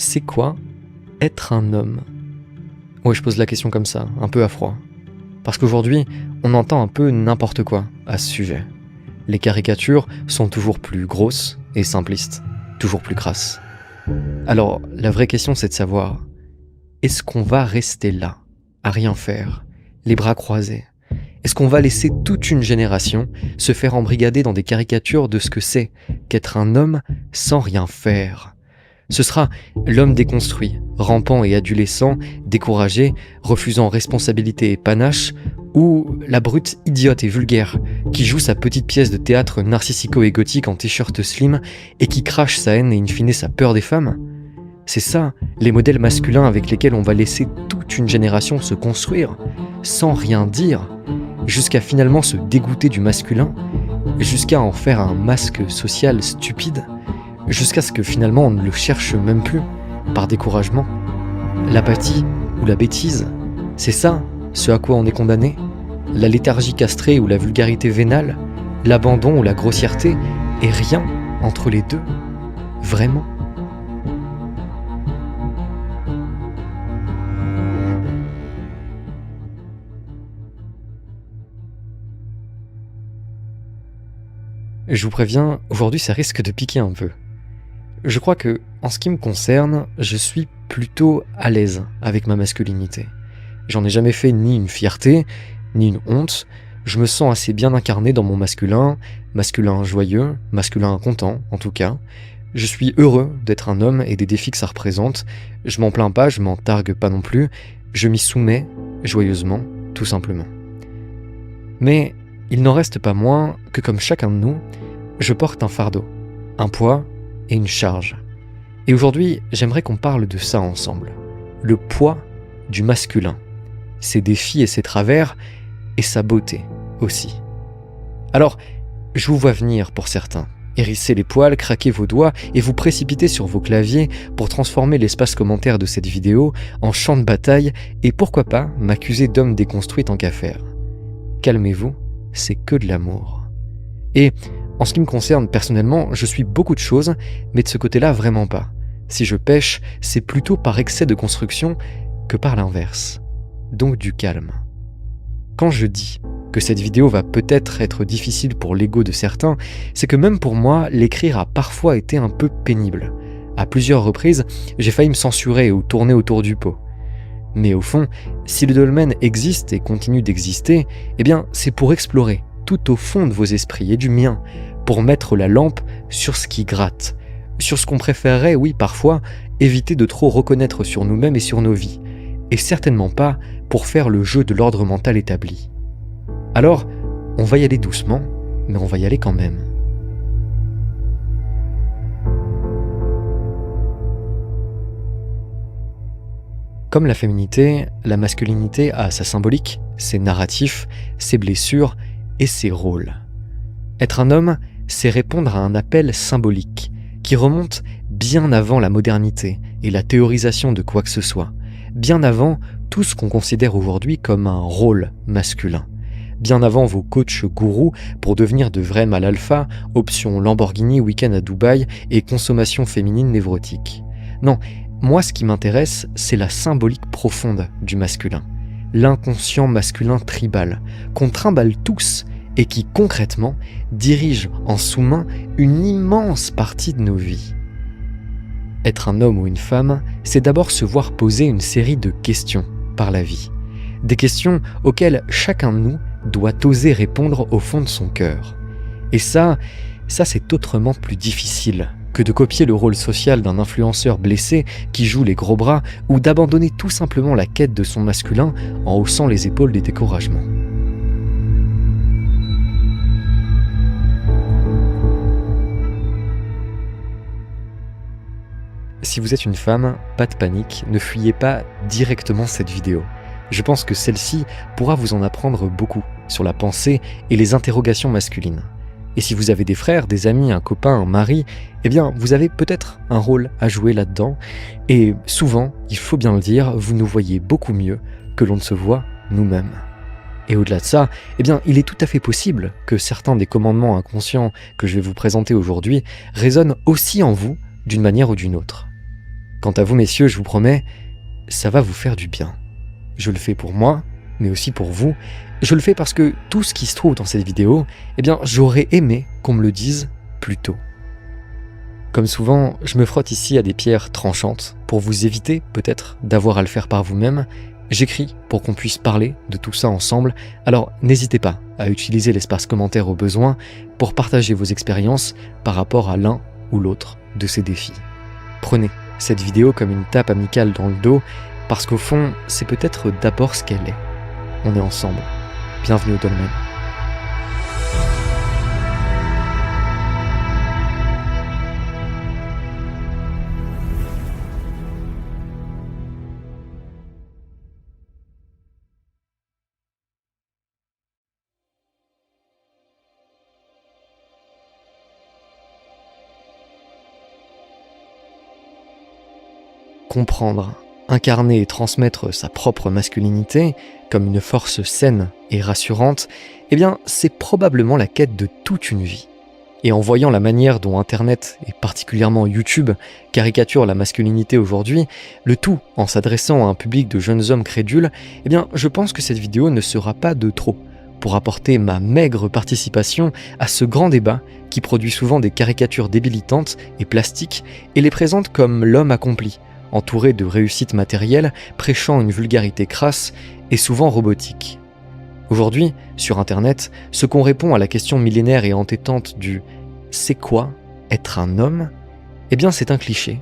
C'est quoi être un homme? Ouais, je pose la question comme ça, un peu à froid. Parce qu'aujourd'hui, on entend un peu n'importe quoi à ce sujet. Les caricatures sont toujours plus grosses et simplistes, toujours plus crasses. Alors, la vraie question, c'est de savoir, est-ce qu'on va rester là, à rien faire, les bras croisés? Est-ce qu'on va laisser toute une génération se faire embrigader dans des caricatures de ce que c'est qu'être un homme sans rien faire? Ce sera l'homme déconstruit, rampant et adolescent, découragé, refusant responsabilité et panache, ou la brute idiote et vulgaire qui joue sa petite pièce de théâtre narcissico-égotique en t-shirt slim et qui crache sa haine et in fine sa peur des femmes? C'est ça, les modèles masculins avec lesquels on va laisser toute une génération se construire, sans rien dire, jusqu'à finalement se dégoûter du masculin, jusqu'à en faire un masque social stupide, jusqu'à ce que finalement on ne le cherche même plus, par découragement. L'apathie ou la bêtise, c'est ça, ce à quoi on est condamné? La léthargie castrée ou la vulgarité vénale, l'abandon ou la grossièreté, et rien entre les deux? Vraiment? Je vous préviens, aujourd'hui ça risque de piquer un peu. Je crois que, en ce qui me concerne, je suis plutôt à l'aise avec ma masculinité. J'en ai jamais fait ni une fierté, ni une honte. Je me sens assez bien incarné dans mon masculin joyeux, masculin content en tout cas. Je suis heureux d'être un homme et des défis que ça représente. Je m'en plains pas, je m'en targue pas non plus. Je m'y soumets joyeusement, tout simplement. Mais il n'en reste pas moins que comme chacun de nous, je porte un fardeau, un poids et une charge. Et aujourd'hui, j'aimerais qu'on parle de ça ensemble. Le poids du masculin, ses défis et ses travers, et sa beauté aussi. Alors, je vous vois venir pour certains, hérisser les poils, craquer vos doigts et vous précipiter sur vos claviers pour transformer l'espace commentaire de cette vidéo en champ de bataille et pourquoi pas m'accuser d'homme déconstruit tant qu'à faire. Calmez-vous, c'est que de l'amour. Et en ce qui me concerne personnellement, je suis beaucoup de choses, mais de ce côté-là, vraiment pas. Si je pêche, c'est plutôt par excès de construction que par l'inverse. Donc du calme. Quand je dis que cette vidéo va peut-être être difficile pour l'ego de certains, c'est que même pour moi, l'écrire a parfois été un peu pénible. À plusieurs reprises, j'ai failli me censurer ou tourner autour du pot. Mais au fond, si le dolmen existe et continue d'exister, eh bien c'est pour explorer tout au fond de vos esprits et du mien, pour mettre la lampe sur ce qui gratte, sur ce qu'on préférerait, oui parfois, éviter de trop reconnaître sur nous-mêmes et sur nos vies, et certainement pas pour faire le jeu de l'ordre mental établi. Alors, on va y aller doucement, mais on va y aller quand même. Comme la féminité, la masculinité a sa symbolique, ses narratifs, ses blessures et ses rôles. Être un homme, c'est répondre à un appel symbolique qui remonte bien avant la modernité et la théorisation de quoi que ce soit, bien avant tout ce qu'on considère aujourd'hui comme un rôle masculin, bien avant vos coachs gourous pour devenir de vrais mâles alpha, option Lamborghini, week-end à Dubaï et consommation féminine névrotique. Non, moi ce qui m'intéresse, c'est la symbolique profonde du masculin, l'inconscient masculin tribal, qu'on trimballe tous et qui concrètement dirige en sous-main une immense partie de nos vies. Être un homme ou une femme, c'est d'abord se voir poser une série de questions par la vie. Des questions auxquelles chacun de nous doit oser répondre au fond de son cœur. Et ça c'est autrement plus difficile que de copier le rôle social d'un influenceur blessé qui joue les gros bras ou d'abandonner tout simplement la quête de son masculin en haussant les épaules des découragements. Si vous êtes une femme, pas de panique, ne fuyez pas directement cette vidéo. Je pense que celle-ci pourra vous en apprendre beaucoup sur la pensée et les interrogations masculines. Et si vous avez des frères, des amis, un copain, un mari, eh bien vous avez peut-être un rôle à jouer là-dedans. Et souvent, il faut bien le dire, vous nous voyez beaucoup mieux que l'on ne se voit nous-mêmes. Et au-delà de ça, eh bien, il est tout à fait possible que certains des commandements inconscients que je vais vous présenter aujourd'hui résonnent aussi en vous d'une manière ou d'une autre. Quant à vous messieurs, je vous promets, ça va vous faire du bien. Je le fais pour moi, mais aussi pour vous. Je le fais parce que tout ce qui se trouve dans cette vidéo, j'aurais aimé qu'on me le dise plus tôt. Comme souvent, je me frotte ici à des pierres tranchantes pour vous éviter peut-être d'avoir à le faire par vous-même. J'écris pour qu'on puisse parler de tout ça ensemble, alors n'hésitez pas à utiliser l'espace commentaire au besoin pour partager vos expériences par rapport à l'un ou l'autre de ces défis. Prenez cette vidéo comme une tape amicale dans le dos, parce qu'au fond, c'est peut-être d'abord ce qu'elle est. On est ensemble. Bienvenue au Dolmen. Comprendre, incarner et transmettre sa propre masculinité comme une force saine et rassurante, c'est probablement la quête de toute une vie. Et en voyant la manière dont Internet, et particulièrement YouTube, caricature la masculinité aujourd'hui, le tout en s'adressant à un public de jeunes hommes crédules, je pense que cette vidéo ne sera pas de trop pour apporter ma maigre participation à ce grand débat qui produit souvent des caricatures débilitantes et plastiques et les présente comme l'homme accompli, entouré de réussites matérielles, prêchant une vulgarité crasse et souvent robotique. Aujourd'hui, sur Internet, ce qu'on répond à la question millénaire et entêtante du « c'est quoi être un homme ?» c'est un cliché.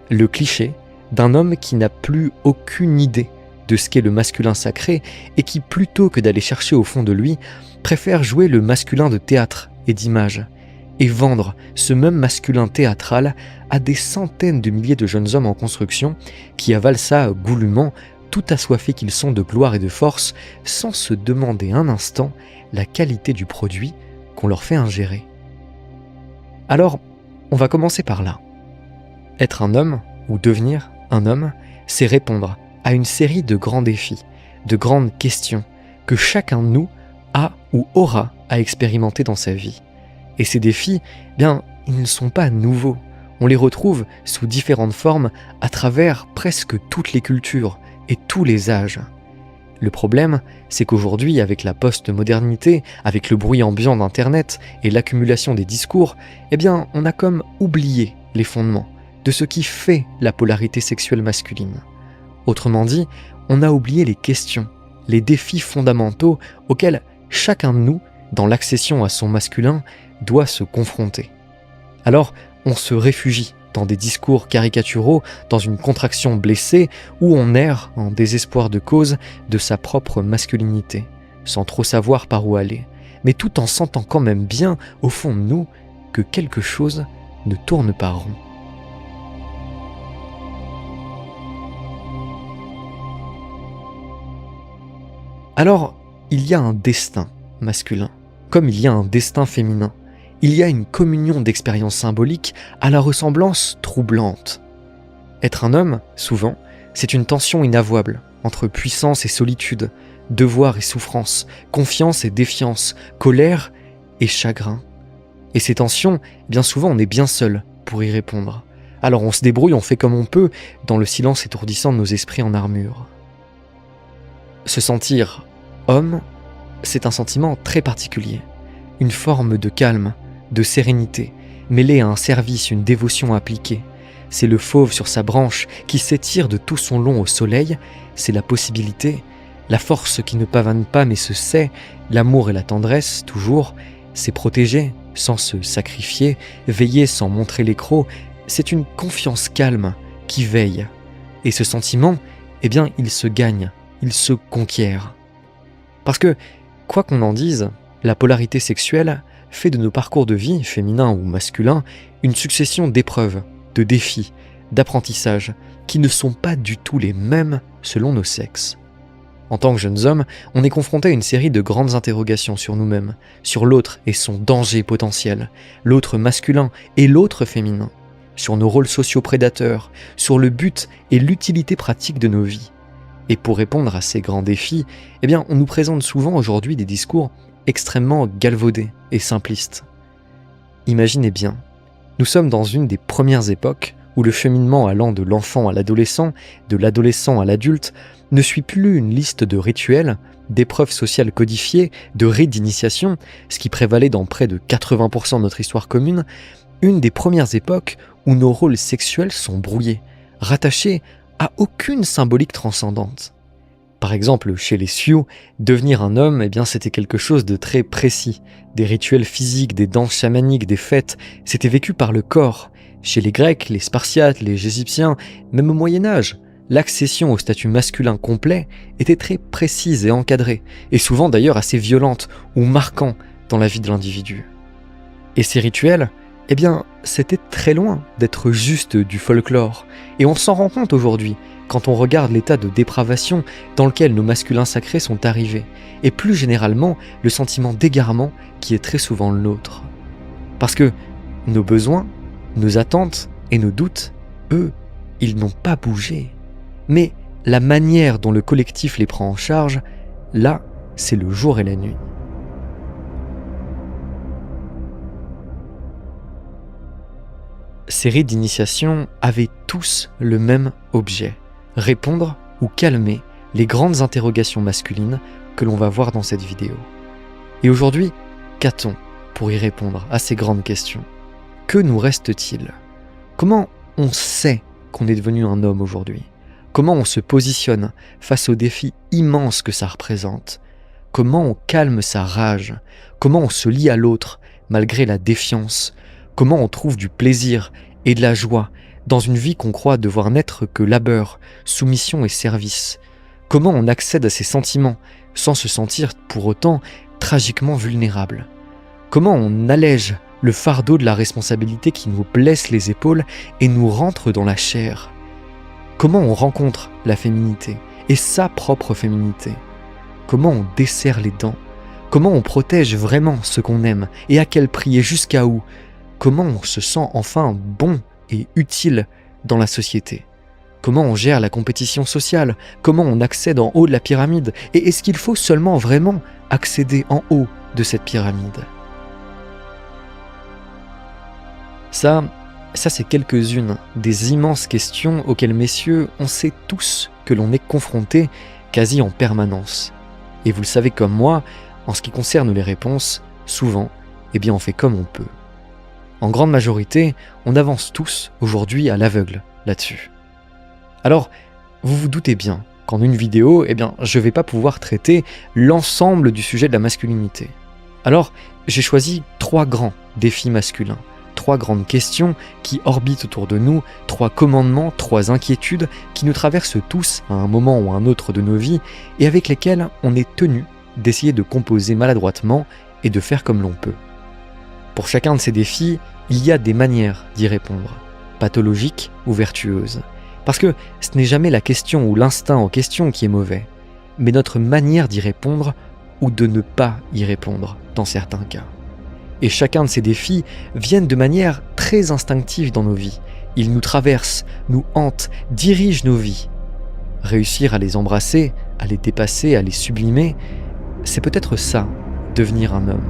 Le cliché d'un homme qui n'a plus aucune idée de ce qu'est le masculin sacré et qui, plutôt que d'aller chercher au fond de lui, préfère jouer le masculin de théâtre et d'image et vendre ce même masculin théâtral à des centaines de milliers de jeunes hommes en construction qui avalent ça goulûment, tout assoiffés qu'ils sont de gloire et de force, sans se demander un instant la qualité du produit qu'on leur fait ingérer. Alors, on va commencer par là. Être un homme, ou devenir un homme, c'est répondre à une série de grands défis, de grandes questions que chacun de nous a ou aura à expérimenter dans sa vie. Et ces défis, ils ne sont pas nouveaux. On les retrouve sous différentes formes à travers presque toutes les cultures et tous les âges. Le problème, c'est qu'aujourd'hui, avec la post-modernité, avec le bruit ambiant d'Internet et l'accumulation des discours, on a comme oublié les fondements de ce qui fait la polarité sexuelle masculine. Autrement dit, on a oublié les questions, les défis fondamentaux auxquels chacun de nous, dans l'accession à son masculin, doit se confronter. Alors, on se réfugie dans des discours caricaturaux, dans une contraction blessée, où on erre en désespoir de cause de sa propre masculinité, sans trop savoir par où aller, mais tout en sentant quand même bien, au fond de nous, que quelque chose ne tourne pas rond. Alors, il y a un destin masculin, comme il y a un destin féminin. Il y a une communion d'expériences symboliques à la ressemblance troublante. Être un homme, souvent, c'est une tension inavouable entre puissance et solitude, devoir et souffrance, confiance et défiance, colère et chagrin. Et ces tensions, bien souvent, on est bien seul pour y répondre. Alors on se débrouille, on fait comme on peut, dans le silence étourdissant de nos esprits en armure. Se sentir homme, c'est un sentiment très particulier, une forme de calme, de sérénité, mêlée à un service, une dévotion appliquée. C'est le fauve sur sa branche qui s'étire de tout son long au soleil, c'est la possibilité, la force qui ne pavane pas mais se sait, l'amour et la tendresse, toujours, c'est protéger sans se sacrifier, veiller sans montrer les crocs, c'est une confiance calme qui veille. Et ce sentiment, il se gagne, il se conquiert. Parce que, quoi qu'on en dise, la polarité sexuelle fait de nos parcours de vie, féminins ou masculins, une succession d'épreuves, de défis, d'apprentissages, qui ne sont pas du tout les mêmes selon nos sexes. En tant que jeunes hommes, on est confronté à une série de grandes interrogations sur nous-mêmes, sur l'autre et son danger potentiel, l'autre masculin et l'autre féminin, sur nos rôles sociaux prédateurs, sur le but et l'utilité pratique de nos vies. Et pour répondre à ces grands défis, on nous présente souvent aujourd'hui des discours extrêmement galvaudés et simplistes. Imaginez bien, nous sommes dans une des premières époques où le cheminement allant de l'enfant à l'adolescent, de l'adolescent à l'adulte, ne suit plus une liste de rituels, d'épreuves sociales codifiées, de rites d'initiation, ce qui prévalait dans près de 80% de notre histoire commune, une des premières époques où nos rôles sexuels sont brouillés, rattachés à aucune symbolique transcendante. Par exemple, chez les Sioux, devenir un homme, c'était quelque chose de très précis. Des rituels physiques, des danses chamaniques, des fêtes, c'était vécu par le corps. Chez les Grecs, les Spartiates, les Égyptiens, même au Moyen-Âge, l'accession au statut masculin complet était très précise et encadrée, et souvent d'ailleurs assez violente ou marquant dans la vie de l'individu. Et ces rituels, c'était très loin d'être juste du folklore, et on s'en rend compte aujourd'hui quand on regarde l'état de dépravation dans lequel nos masculins sacrés sont arrivés, et plus généralement le sentiment d'égarement qui est très souvent le nôtre. Parce que nos besoins, nos attentes et nos doutes, eux, ils n'ont pas bougé. Mais la manière dont le collectif les prend en charge, là, c'est le jour et la nuit. Ces rites d'initiation avaient tous le même objet, répondre ou calmer les grandes interrogations masculines que l'on va voir dans cette vidéo. Et aujourd'hui, qu'a-t-on pour y répondre à ces grandes questions ? Que nous reste-t-il ? Comment on sait qu'on est devenu un homme aujourd'hui ? Comment on se positionne face aux défis immenses que ça représente ? Comment on calme sa rage ? Comment on se lie à l'autre malgré la défiance ? Comment on trouve du plaisir et de la joie dans une vie qu'on croit devoir n'être que labeur, soumission et service ? Comment on accède à ces sentiments sans se sentir pour autant tragiquement vulnérable ? Comment on allège le fardeau de la responsabilité qui nous blesse les épaules et nous rentre dans la chair ? Comment on rencontre la féminité et sa propre féminité ? Comment on desserre les dents ? Comment on protège vraiment ce qu'on aime et à quel prix et jusqu'à où ? Comment on se sent enfin bon et utile dans la société ? Comment on gère la compétition sociale ? Comment on accède en haut de la pyramide ? Et est-ce qu'il faut seulement vraiment accéder en haut de cette pyramide ? Ça c'est quelques-unes des immenses questions auxquelles, messieurs, on sait tous que l'on est confrontés quasi en permanence. Et vous le savez comme moi, en ce qui concerne les réponses, souvent, on fait comme on peut. En grande majorité, on avance tous aujourd'hui à l'aveugle là-dessus. Alors, vous vous doutez bien qu'en une vidéo, je ne vais pas pouvoir traiter l'ensemble du sujet de la masculinité. Alors, j'ai choisi 3 grands défis masculins, 3 grandes questions qui orbitent autour de nous, 3 commandements, 3 inquiétudes qui nous traversent tous à un moment ou à un autre de nos vies et avec lesquels on est tenu d'essayer de composer maladroitement et de faire comme l'on peut. Pour chacun de ces défis, il y a des manières d'y répondre, pathologiques ou vertueuses. Parce que ce n'est jamais la question ou l'instinct en question qui est mauvais, mais notre manière d'y répondre ou de ne pas y répondre dans certains cas. Et chacun de ces défis viennent de manière très instinctive dans nos vies. Ils nous traversent, nous hantent, dirigent nos vies. Réussir à les embrasser, à les dépasser, à les sublimer, c'est peut-être ça, devenir un homme.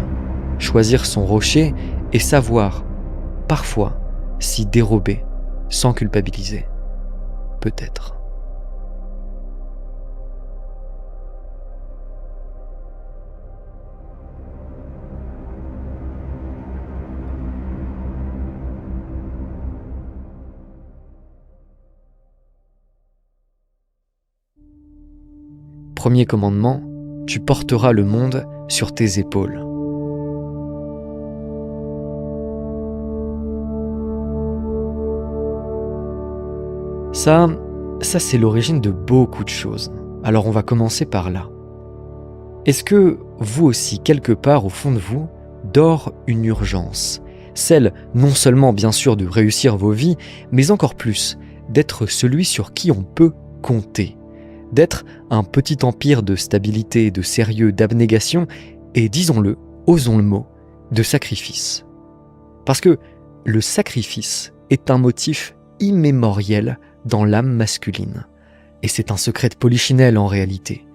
Choisir son rocher et savoir, parfois, s'y dérober sans culpabiliser. Peut-être. Premier commandement, tu porteras le monde sur tes épaules. Ça c'est l'origine de beaucoup de choses. Alors on va commencer par là. Est-ce que vous aussi, quelque part au fond de vous, dort une urgence ? Celle non seulement bien sûr de réussir vos vies, mais encore plus d'être celui sur qui on peut compter. D'être un petit empire de stabilité, de sérieux, d'abnégation et, disons-le, osons le mot, de sacrifice. Parce que le sacrifice est un motif immémoriel dans l'âme masculine. Et c'est un secret de polichinelle en réalité.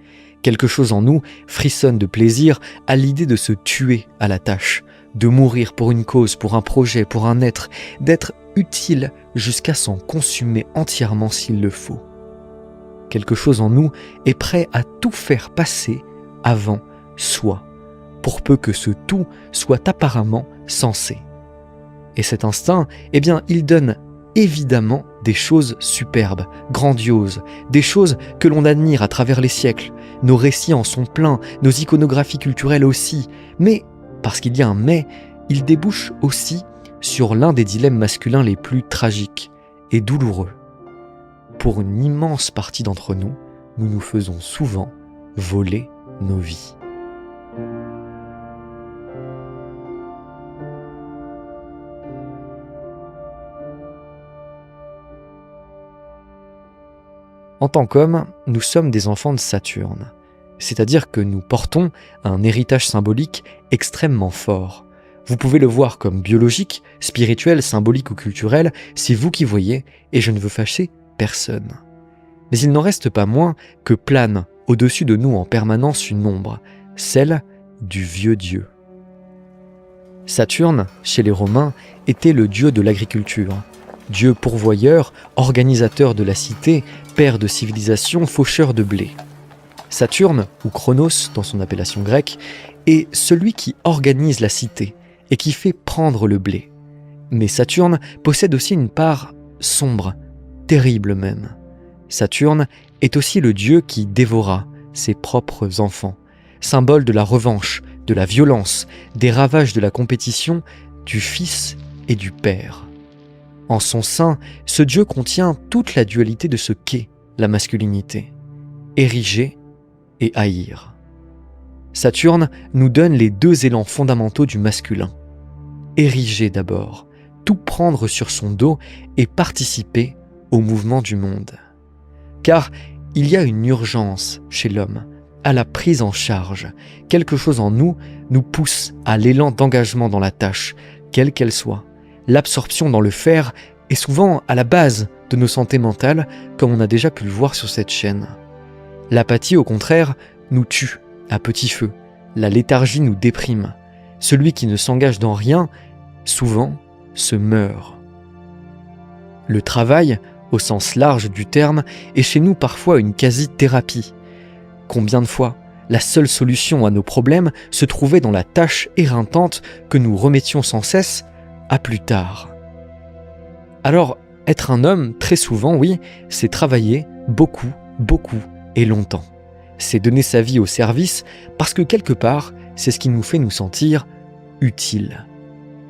Quelque chose en nous frissonne de plaisir à l'idée de se tuer à la tâche, de mourir pour une cause, pour un projet, pour un être, d'être utile jusqu'à s'en consumer entièrement s'il le faut. Quelque chose en nous est prêt à tout faire passer avant soi, pour peu que ce tout soit apparemment sensé. Et cet instinct, il donne évidemment des choses superbes, grandioses, des choses que l'on admire à travers les siècles. Nos récits en sont pleins, nos iconographies culturelles aussi. Mais, parce qu'il y a un mais, il débouche aussi sur l'un des dilemmes masculins les plus tragiques et douloureux. Pour une immense partie d'entre nous, nous nous faisons souvent voler nos vies. En tant qu'hommes, nous sommes des enfants de Saturne, c'est-à-dire que nous portons un héritage symbolique extrêmement fort. Vous pouvez le voir comme biologique, spirituel, symbolique ou culturel, c'est vous qui voyez, et je ne veux fâcher personne. Mais il n'en reste pas moins que plane au-dessus de nous en permanence une ombre, celle du vieux dieu. Saturne, chez les Romains, était le dieu de l'agriculture. Dieu pourvoyeur, organisateur de la cité, père de civilisation, faucheur de blé. Saturne, ou Chronos dans son appellation grecque, est celui qui organise la cité et qui fait prendre le blé. Mais Saturne possède aussi une part sombre, terrible même. Saturne est aussi le dieu qui dévora ses propres enfants, symbole de la revanche, de la violence, des ravages de la compétition, du fils et du père. En son sein, ce dieu contient toute la dualité de ce qu'est la masculinité, ériger et haïr. Saturne nous donne les deux élans fondamentaux du masculin. Ériger d'abord, tout prendre sur son dos et participer au mouvement du monde. Car il y a une urgence chez l'homme, à la prise en charge. Quelque chose en nous nous pousse à l'élan d'engagement dans la tâche, quelle qu'elle soit. L'absorption dans le faire est souvent à la base de nos santé mentales, comme on a déjà pu le voir sur cette chaîne. L'apathie, au contraire, nous tue à petit feu. La léthargie nous déprime. Celui qui ne s'engage dans rien, souvent, se meurt. Le travail, au sens large du terme, est chez nous parfois une quasi-thérapie. Combien de fois la seule solution à nos problèmes se trouvait dans la tâche éreintante que nous remettions sans cesse à plus tard. Alors, être un homme, très souvent, oui, c'est travailler beaucoup, beaucoup et longtemps. C'est donner sa vie au service parce que quelque part, c'est ce qui nous fait nous sentir utiles.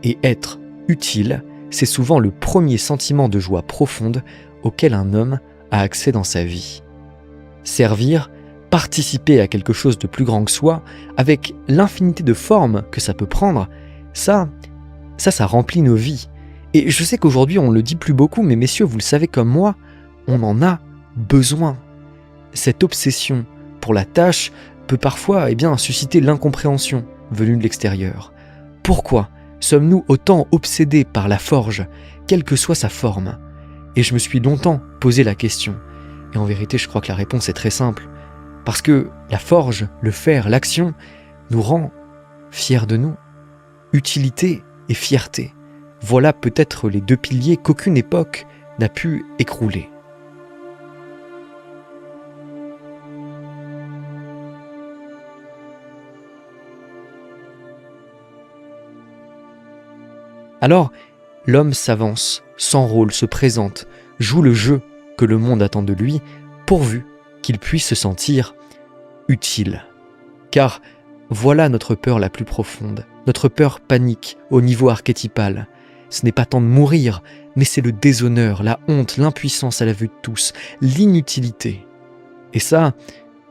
Et être utile, c'est souvent le premier sentiment de joie profonde auquel un homme a accès dans sa vie. Servir, participer à quelque chose de plus grand que soi, avec l'infinité de formes que ça peut prendre, ça remplit nos vies. Et je sais qu'aujourd'hui on le dit plus beaucoup, mais messieurs, vous le savez comme moi, on en a besoin. Cette obsession pour la tâche peut parfois susciter l'incompréhension venue de l'extérieur. Pourquoi sommes-nous autant obsédés par la forge, quelle que soit sa forme ? Et je me suis longtemps posé la question. Et en vérité, je crois que la réponse est très simple. Parce que la forge, le faire, l'action, nous rend fiers de nous. Utilité et fierté. Voilà peut-être les deux piliers qu'aucune époque n'a pu écrouler. Alors, l'homme s'avance, s'enrôle, se présente, joue le jeu que le monde attend de lui, pourvu qu'il puisse se sentir utile. Car voilà notre peur la plus profonde, notre peur panique au niveau archétypal. Ce n'est pas tant de mourir, mais c'est le déshonneur, la honte, l'impuissance à la vue de tous, l'inutilité. Et ça,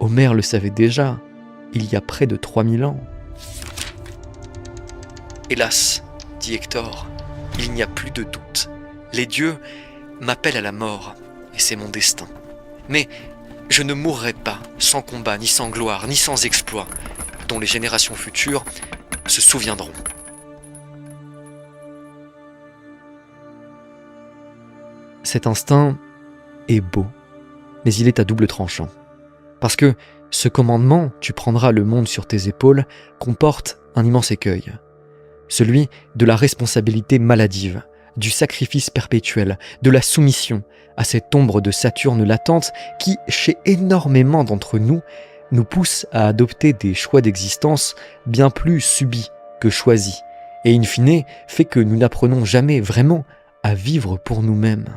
Homère le savait déjà, il y a près de 3000 ans. Hélas, dit Hector, il n'y a plus de doute. Les dieux m'appellent à la mort, et c'est mon destin. Mais je ne mourrai pas sans combat, ni sans gloire, ni sans exploit, dont les générations futures se souviendront. Cet instinct est beau, mais il est à double tranchant. Parce que ce commandement « tu prendras le monde sur tes épaules » comporte un immense écueil. Celui de la responsabilité maladive, du sacrifice perpétuel, de la soumission à cette ombre de Saturne latente qui, chez énormément d'entre nous, nous pousse à adopter des choix d'existence bien plus subis que choisis, et in fine fait que nous n'apprenons jamais vraiment à vivre pour nous-mêmes.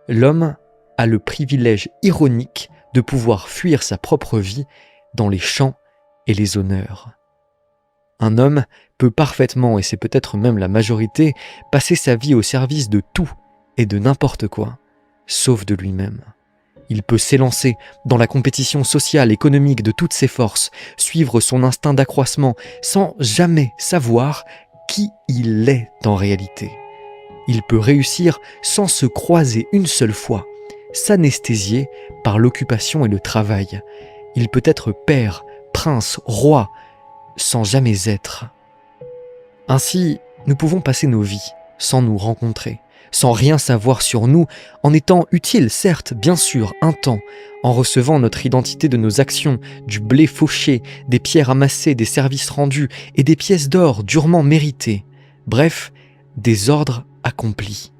L'homme a le privilège ironique de pouvoir fuir sa propre vie dans les champs et les honneurs. Un homme peut parfaitement, et c'est peut-être même la majorité, passer sa vie au service de tout et de n'importe quoi, sauf de lui-même. Il peut s'élancer dans la compétition sociale, économique de toutes ses forces, suivre son instinct d'accroissement sans jamais savoir qui il est en réalité. Il peut réussir sans se croiser une seule fois, s'anesthésier par l'occupation et le travail. Il peut être père, prince, roi, sans jamais être. Ainsi, nous pouvons passer nos vies sans nous rencontrer, sans rien savoir sur nous, en étant utiles, certes, bien sûr, un temps, en recevant notre identité de nos actions, du blé fauché, des pierres amassées, des services rendus et des pièces d'or durement méritées. Bref, des ordres accomplis.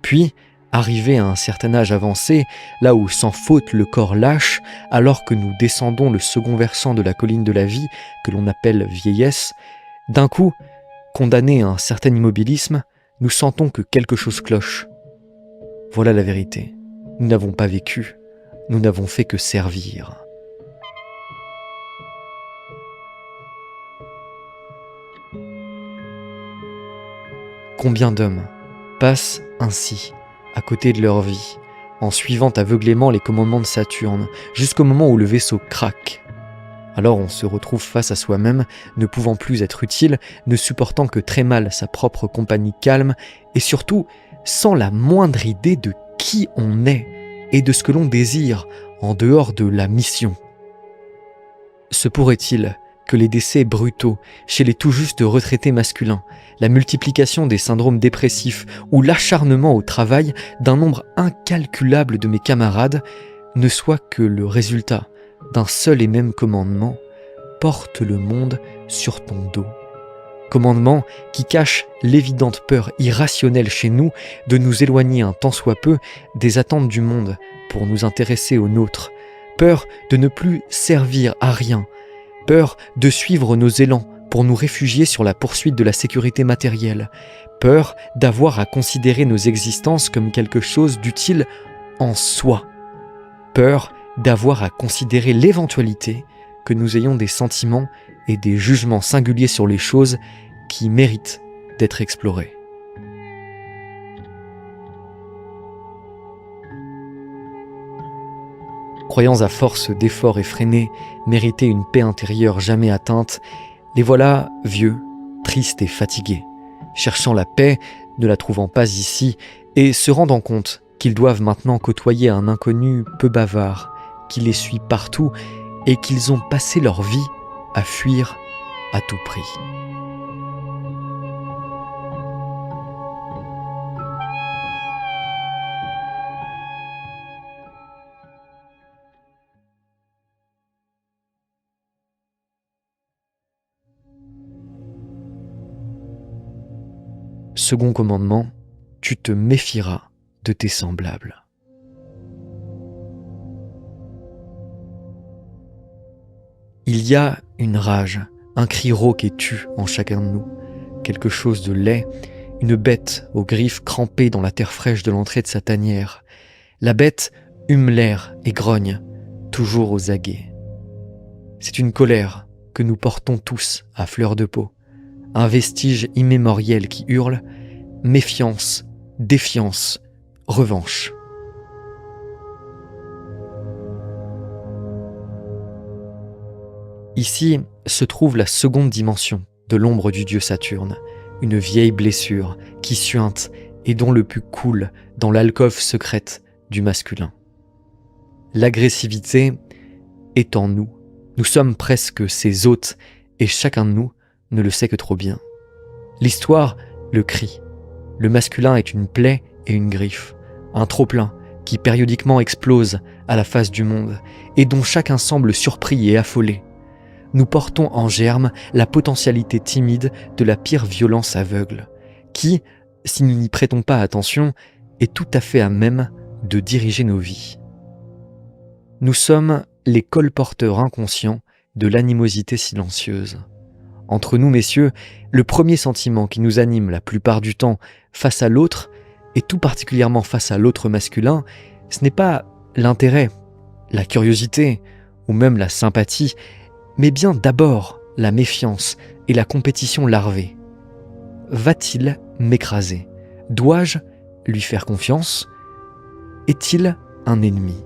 Puis, arrivé à un certain âge avancé, là où sans faute le corps lâche, alors que nous descendons le second versant de la colline de la vie, que l'on appelle vieillesse, d'un coup, condamnés à un certain immobilisme, nous sentons que quelque chose cloche. Voilà la vérité. Nous n'avons pas vécu, nous n'avons fait que servir. Combien d'hommes passent ainsi, à côté de leur vie, en suivant aveuglément les commandements de Saturne, jusqu'au moment où le vaisseau craque. Alors on se retrouve face à soi-même, ne pouvant plus être utile, ne supportant que très mal sa propre compagnie calme, et surtout sans la moindre idée de qui on est et de ce que l'on désire en dehors de la mission. Se pourrait-il que les décès brutaux chez les tout juste retraités masculins, la multiplication des syndromes dépressifs ou l'acharnement au travail d'un nombre incalculable de mes camarades ne soient que le résultat d'un seul et même commandement: porte le monde sur ton dos. Commandement qui cache l'évidente peur irrationnelle chez nous de nous éloigner un tant soit peu des attentes du monde pour nous intéresser aux nôtres, peur de ne plus servir à rien, peur de suivre nos élans pour nous réfugier sur la poursuite de la sécurité matérielle, peur d'avoir à considérer nos existences comme quelque chose d'utile en soi, peur d'avoir à considérer l'éventualité que nous ayons des sentiments et des jugements singuliers sur les choses qui méritent d'être explorés. Croyant à force d'efforts effrénés mériter une paix intérieure jamais atteinte, les voilà vieux, tristes et fatigués, cherchant la paix, ne la trouvant pas ici, et se rendant compte qu'ils doivent maintenant côtoyer un inconnu peu bavard, qui les suit partout et qu'ils ont passé leur vie à fuir à tout prix. Second commandement, tu te méfieras de tes semblables. Il y a une rage, un cri rauque et tue en chacun de nous, quelque chose de laid, une bête aux griffes crampées dans la terre fraîche de l'entrée de sa tanière. La bête hume l'air et grogne, toujours aux aguets. C'est une colère que nous portons tous à fleur de peau, un vestige immémoriel qui hurle méfiance, défiance, revanche. Ici se trouve la seconde dimension de l'ombre du dieu Saturne, une vieille blessure qui suinte et dont le pus coule dans l'alcôve secrète du masculin. L'agressivité est en nous. Nous sommes presque ses hôtes et chacun de nous ne le sait que trop bien. L'histoire le crie. Le masculin est une plaie et une griffe, un trop-plein qui périodiquement explose à la face du monde et dont chacun semble surpris et affolé. Nous portons en germe la potentialité timide de la pire violence aveugle, qui, si nous n'y prêtons pas attention, est tout à fait à même de diriger nos vies. Nous sommes les colporteurs inconscients de l'animosité silencieuse. Entre nous, messieurs, le premier sentiment qui nous anime la plupart du temps face à l'autre, et tout particulièrement face à l'autre masculin, ce n'est pas l'intérêt, la curiosité ou même la sympathie, mais bien d'abord la méfiance et la compétition larvée. Va-t-il m'écraser? Dois-je lui faire confiance? Est-il un ennemi?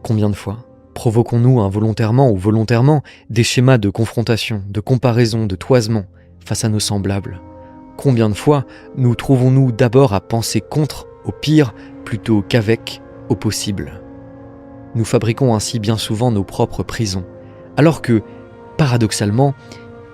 Combien de fois provoquons-nous involontairement ou volontairement des schémas de confrontation, de comparaison, de toisement face à nos semblables? Combien de fois nous trouvons-nous d'abord à penser contre, au pire, plutôt qu'avec, au possible? Nous fabriquons ainsi bien souvent nos propres prisons, alors que, paradoxalement,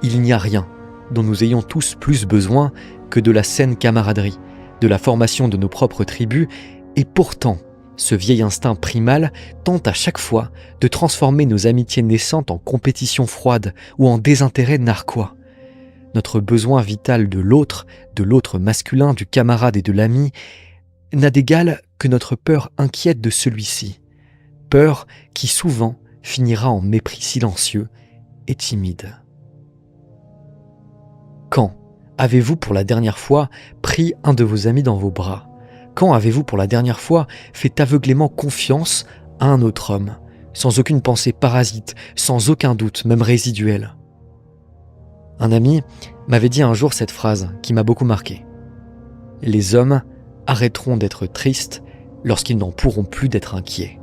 il n'y a rien dont nous ayons tous plus besoin que de la saine camaraderie, de la formation de nos propres tribus, et pourtant, ce vieil instinct primal tente à chaque fois de transformer nos amitiés naissantes en compétition froide ou en désintérêt narquois. Notre besoin vital de l'autre masculin, du camarade et de l'ami, n'a d'égal que notre peur inquiète de celui-ci. Peur qui souvent finira en mépris silencieux et timide. Quand avez-vous pour la dernière fois pris un de vos amis dans vos bras? Quand avez-vous pour la dernière fois fait aveuglément confiance à un autre homme, sans aucune pensée parasite, sans aucun doute, même résiduel? Un ami m'avait dit un jour cette phrase qui m'a beaucoup marqué. Les hommes arrêteront d'être tristes lorsqu'ils n'en pourront plus d'être inquiets.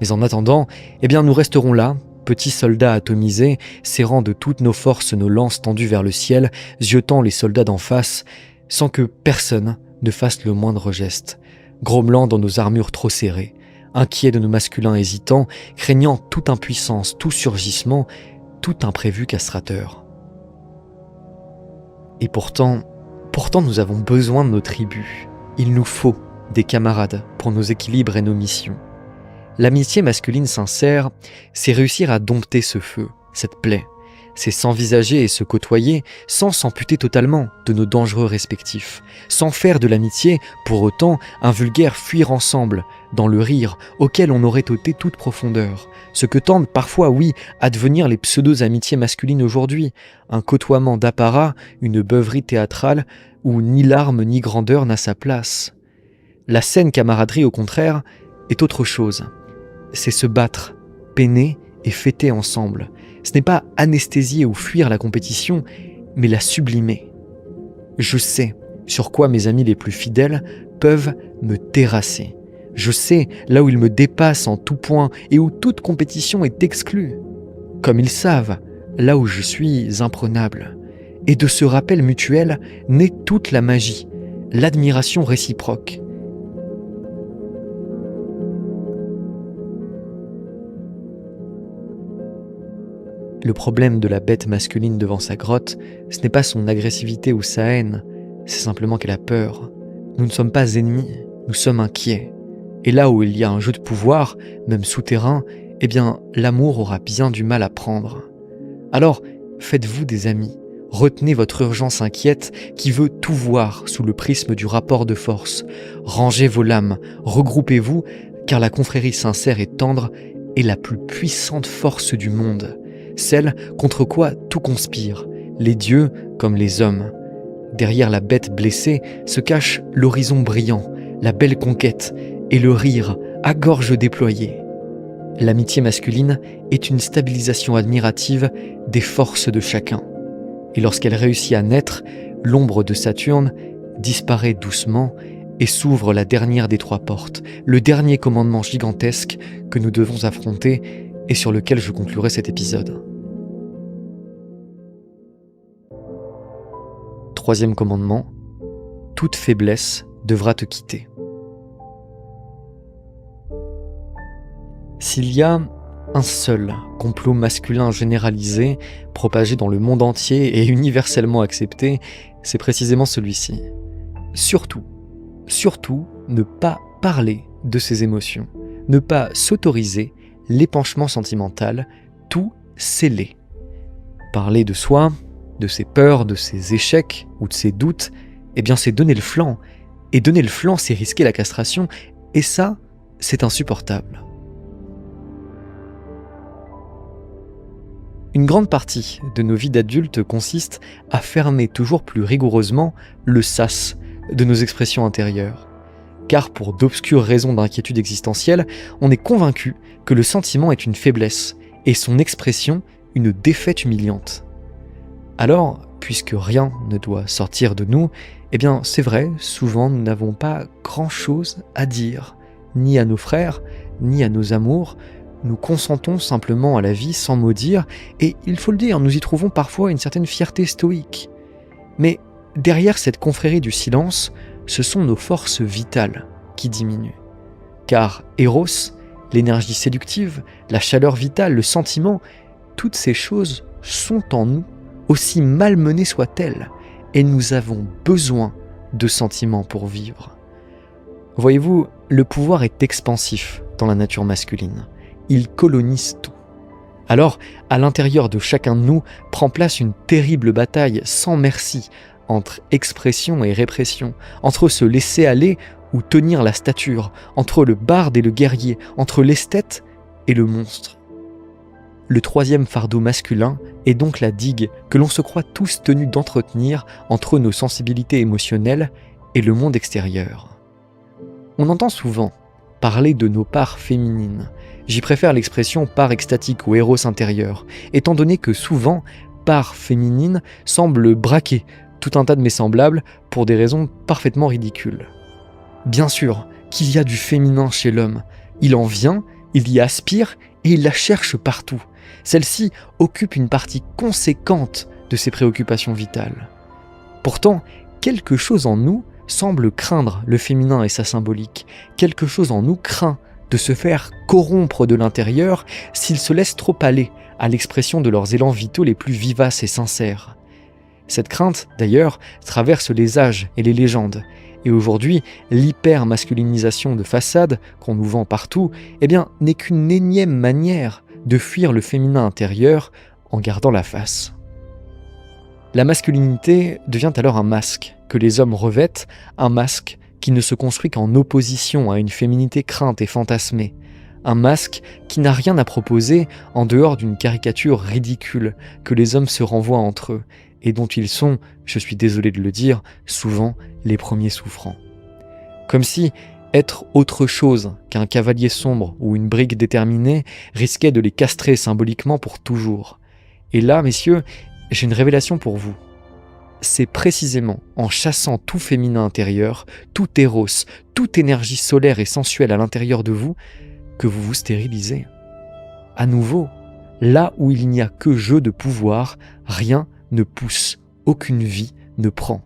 Mais en attendant, nous resterons là, petits soldats atomisés, serrant de toutes nos forces nos lances tendues vers le ciel, ziotant les soldats d'en face, sans que personne ne fasse le moindre geste, grommelant dans nos armures trop serrées, inquiets de nos masculins hésitants, craignant toute impuissance, tout surgissement, tout imprévu castrateur. Et pourtant nous avons besoin de nos tribus. Il nous faut des camarades pour nos équilibres et nos missions. L'amitié masculine sincère, c'est réussir à dompter ce feu, cette plaie. C'est s'envisager et se côtoyer sans s'amputer totalement de nos dangereux respectifs, sans faire de l'amitié, pour autant, un vulgaire fuir ensemble, dans le rire auquel on aurait ôté toute profondeur. Ce que tendent parfois, oui, à devenir les pseudo-amitiés masculines aujourd'hui, un côtoiement d'apparat, une beuverie théâtrale où ni larme ni grandeur n'a sa place. La saine camaraderie, au contraire, est autre chose. C'est se battre, peiner et fêter ensemble. Ce n'est pas anesthésier ou fuir la compétition, mais la sublimer. Je sais sur quoi mes amis les plus fidèles peuvent me terrasser. Je sais là où ils me dépassent en tout point et où toute compétition est exclue. Comme ils savent, là où je suis imprenable. Et de ce rappel mutuel naît toute la magie, l'admiration réciproque. Le problème de la bête masculine devant sa grotte, ce n'est pas son agressivité ou sa haine, c'est simplement qu'elle a peur. Nous ne sommes pas ennemis, nous sommes inquiets. Et là où il y a un jeu de pouvoir, même souterrain, l'amour aura bien du mal à prendre. Alors, faites-vous des amis, retenez votre urgence inquiète qui veut tout voir sous le prisme du rapport de force. Rangez vos lames, regroupez-vous, car la confrérie sincère et tendre est la plus puissante force du monde. Celle contre quoi tout conspire, les dieux comme les hommes. Derrière la bête blessée se cache l'horizon brillant, la belle conquête et le rire à gorge déployée. L'amitié masculine est une stabilisation admirative des forces de chacun. Et lorsqu'elle réussit à naître, l'ombre de Saturne disparaît doucement et s'ouvre la dernière des trois portes, le dernier commandement gigantesque que nous devons affronter et sur lequel je conclurai cet épisode. Troisième commandement, toute faiblesse devra te quitter. S'il y a un seul complot masculin généralisé, propagé dans le monde entier et universellement accepté, c'est précisément celui-ci. Surtout, ne pas parler de ses émotions, ne pas s'autoriser l'épanchement sentimental, tout sceller. Parler de soi, de ses peurs, de ses échecs ou de ses doutes, eh bien c'est donner le flanc. Et donner le flanc, c'est risquer la castration, et ça, c'est insupportable. Une grande partie de nos vies d'adultes consiste à fermer toujours plus rigoureusement le sas de nos expressions intérieures. Car pour d'obscures raisons d'inquiétude existentielle, on est convaincu que le sentiment est une faiblesse et son expression une défaite humiliante. Alors, puisque rien ne doit sortir de nous, eh bien c'est vrai, souvent nous n'avons pas grand-chose à dire, ni à nos frères, ni à nos amours. Nous consentons simplement à la vie sans mot dire, et il faut le dire, nous y trouvons parfois une certaine fierté stoïque. Mais derrière cette confrérie du silence, ce sont nos forces vitales qui diminuent. Car Eros, l'énergie séductive, la chaleur vitale, le sentiment, toutes ces choses sont en nous, aussi malmenées soient-elles, et nous avons besoin de sentiments pour vivre. Voyez-vous, le pouvoir est expansif dans la nature masculine. Il colonise tout. Alors, à l'intérieur de chacun de nous prend place une terrible bataille sans merci entre expression et répression, entre se laisser aller ou tenir la stature, entre le barde et le guerrier, entre l'esthète et le monstre. Le troisième fardeau masculin est donc la digue que l'on se croit tous tenus d'entretenir entre nos sensibilités émotionnelles et le monde extérieur. On entend souvent parler de nos parts féminines. J'y préfère l'expression part extatique ou héros intérieur, étant donné que souvent, part féminine semble braquer tout un tas de mes semblables pour des raisons parfaitement ridicules. Bien sûr qu'il y a du féminin chez l'homme, il en vient, il y aspire et il la cherche partout. Celle-ci occupe une partie conséquente de ses préoccupations vitales. Pourtant, quelque chose en nous semble craindre le féminin et sa symbolique. Quelque chose en nous craint de se faire corrompre de l'intérieur s'ils se laissent trop aller à l'expression de leurs élans vitaux les plus vivaces et sincères. Cette crainte, d'ailleurs, traverse les âges et les légendes. Et aujourd'hui, l'hyper-masculinisation de façade qu'on nous vend partout, n'est qu'une énième manière de fuir le féminin intérieur en gardant la face. La masculinité devient alors un masque que les hommes revêtent, un masque qui ne se construit qu'en opposition à une féminité crainte et fantasmée, un masque qui n'a rien à proposer en dehors d'une caricature ridicule que les hommes se renvoient entre eux et dont ils sont, je suis désolé de le dire, souvent les premiers souffrants. Comme si être autre chose qu'un cavalier sombre ou une brigue déterminée risquait de les castrer symboliquement pour toujours. Et là, messieurs, j'ai une révélation pour vous. C'est précisément en chassant tout féminin intérieur, tout éros, toute énergie solaire et sensuelle à l'intérieur de vous, que vous vous stérilisez. À nouveau, là où il n'y a que jeu de pouvoir, rien ne pousse, aucune vie ne prend.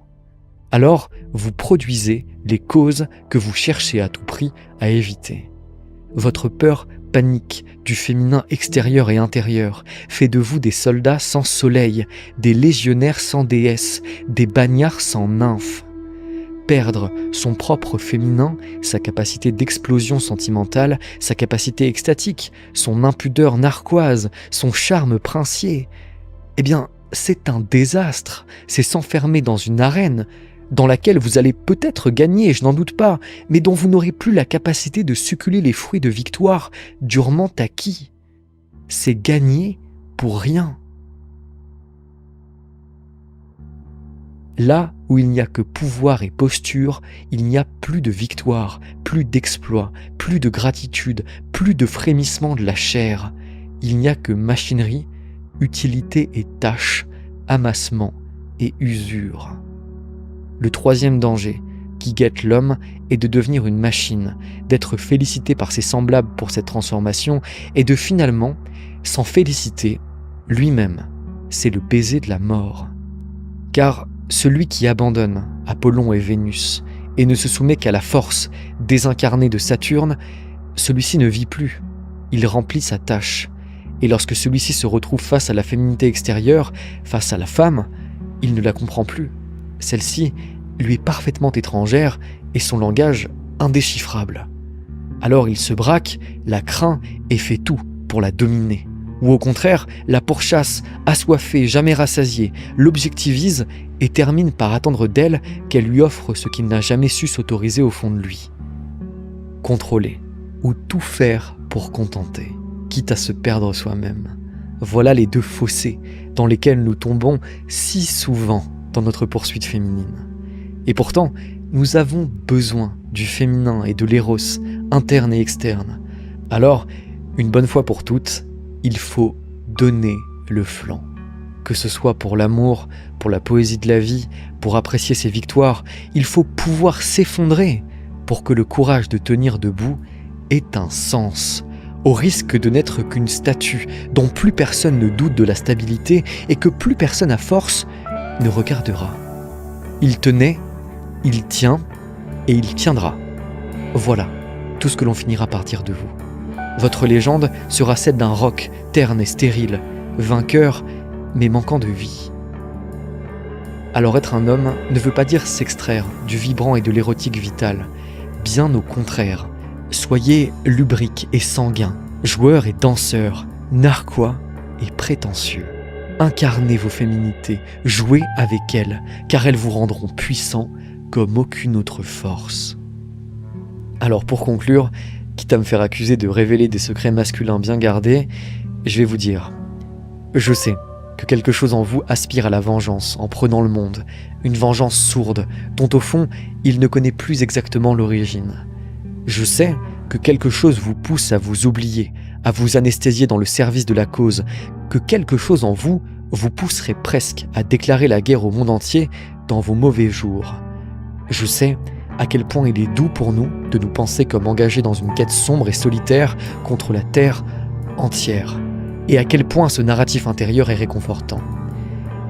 Alors, vous produisez les causes que vous cherchez à tout prix à éviter. Votre peur panique du féminin extérieur et intérieur fait de vous des soldats sans soleil, des légionnaires sans déesse, des bagnards sans nymphes. Perdre son propre féminin, sa capacité d'explosion sentimentale, sa capacité extatique, son impudeur narquoise, son charme princier, c'est un désastre, c'est s'enfermer dans une arène dans laquelle vous allez peut-être gagner, je n'en doute pas, mais dont vous n'aurez plus la capacité de succuler les fruits de victoire durement acquis. C'est gagner pour rien. Là où il n'y a que pouvoir et posture, il n'y a plus de victoire, plus d'exploit, plus de gratitude, plus de frémissement de la chair. Il n'y a que machinerie, utilité et tâche, amassement et usure. Le troisième danger qui guette l'homme est de devenir une machine, d'être félicité par ses semblables pour cette transformation et de finalement s'en féliciter lui-même. C'est le baiser de la mort. Car celui qui abandonne Apollon et Vénus et ne se soumet qu'à la force désincarnée de Saturne, celui-ci ne vit plus, il remplit sa tâche. Et lorsque celui-ci se retrouve face à la féminité extérieure, face à la femme, il ne la comprend plus. Celle-ci lui est parfaitement étrangère et son langage indéchiffrable. Alors il se braque, la craint et fait tout pour la dominer, ou au contraire, la pourchasse, assoiffée, jamais rassasiée, l'objectivise et termine par attendre d'elle qu'elle lui offre ce qu'il n'a jamais su s'autoriser au fond de lui. Contrôler, ou tout faire pour contenter, quitte à se perdre soi-même. Voilà les deux fossés dans lesquels nous tombons si souvent dans notre poursuite féminine. Et pourtant, nous avons besoin du féminin et de l'éros, interne et externe. Alors, une bonne fois pour toutes, il faut donner le flanc. Que ce soit pour l'amour, pour la poésie de la vie, pour apprécier ses victoires, il faut pouvoir s'effondrer pour que le courage de tenir debout ait un sens, au risque de n'être qu'une statue dont plus personne ne doute de la stabilité et que plus personne à force ne regardera. Il tenait, il tient et il tiendra. Voilà tout ce que l'on finira par dire de vous. Votre légende sera celle d'un roc terne et stérile, vainqueur mais manquant de vie. Alors être un homme ne veut pas dire s'extraire du vibrant et de l'érotique vital. Bien au contraire, soyez lubrique et sanguin, joueur et danseur, narquois et prétentieux. Incarnez vos féminités, jouez avec elles, car elles vous rendront puissants comme aucune autre force. Alors pour conclure, quitte à me faire accuser de révéler des secrets masculins bien gardés, je vais vous dire, je sais que quelque chose en vous aspire à la vengeance en prenant le monde, une vengeance sourde, dont au fond, il ne connaît plus exactement l'origine. Je sais que quelque chose vous pousse à vous oublier, à vous anesthésier dans le service de la cause, que quelque chose en vous vous pousserait presque à déclarer la guerre au monde entier dans vos mauvais jours. Je sais à quel point il est doux pour nous de nous penser comme engagés dans une quête sombre et solitaire contre la terre entière, et à quel point ce narratif intérieur est réconfortant.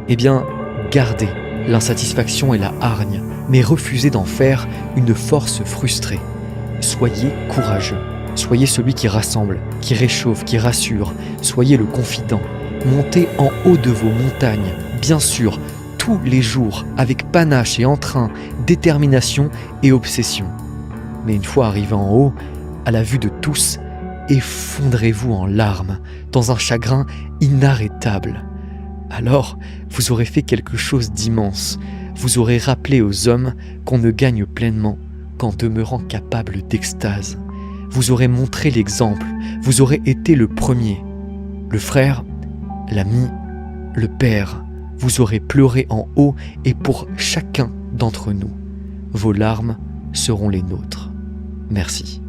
Eh bien, gardez l'insatisfaction et la hargne, mais refusez d'en faire une force frustrée. Soyez courageux, soyez celui qui rassemble, qui réchauffe, qui rassure, soyez le confident. Montez en haut de vos montagnes, bien sûr, tous les jours, avec panache et entrain, détermination et obsession. Mais une fois arrivé en haut, à la vue de tous, effondrez-vous en larmes, dans un chagrin inarrêtable. Alors, vous aurez fait quelque chose d'immense. Vous aurez rappelé aux hommes qu'on ne gagne pleinement qu'en demeurant capable d'extase. Vous aurez montré l'exemple, vous aurez été le premier, le frère, l'ami, le père. Vous aurez pleuré en haut et pour chacun d'entre nous. Vos larmes seront les nôtres. Merci.